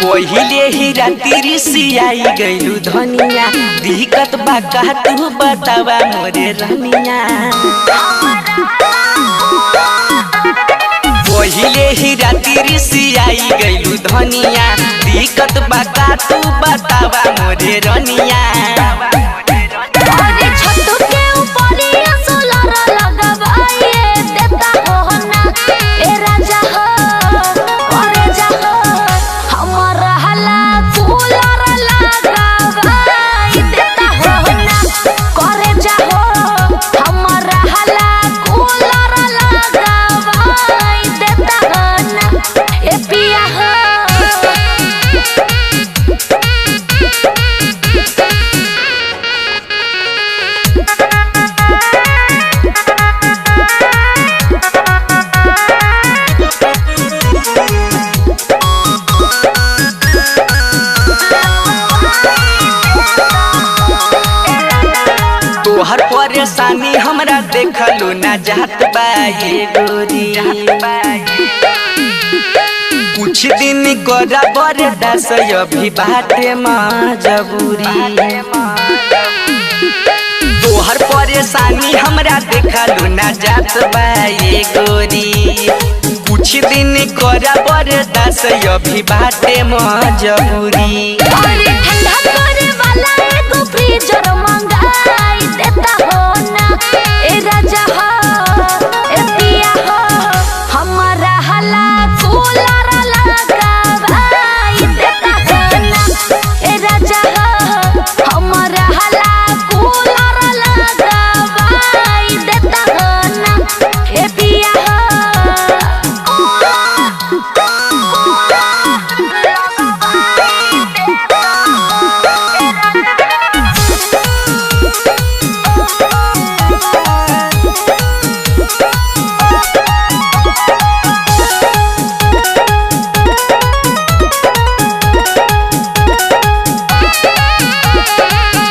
पहिले ही राती रिसियाई गइलू धनिया दिक्कत बा का तू बतावा मोरे रनिया। पहिले ही राती रिसियाई गइलू धनिया दिक्कत बा का तू बतावा मोरे रनिया। तोहर परेशानी हमरा देखलू ना जात बा ये गोरी। कुछ दिन करा बर्दाश्त अभी बाटे मजबूरी। तोहर परेशानी हमरा देखलू ना जात बा ये गोरी। कुछ दिन करा बर्दाश्त अभी बाटे मजबूरी।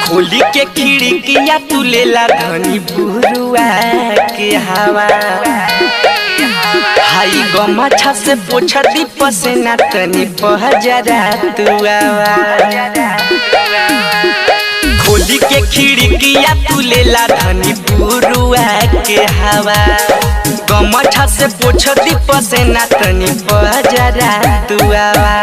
होली के खिड़किया तू लेला धनी बुरुआ के हवा। हाई गमछा से पोछा दीप से ना तनी पहजरा तू आवा। होली के खिड़किया तू लेला धनी बुरुआ के हवा। गमछा से पोछा दीप से ना तनी पहजरा तू आवा।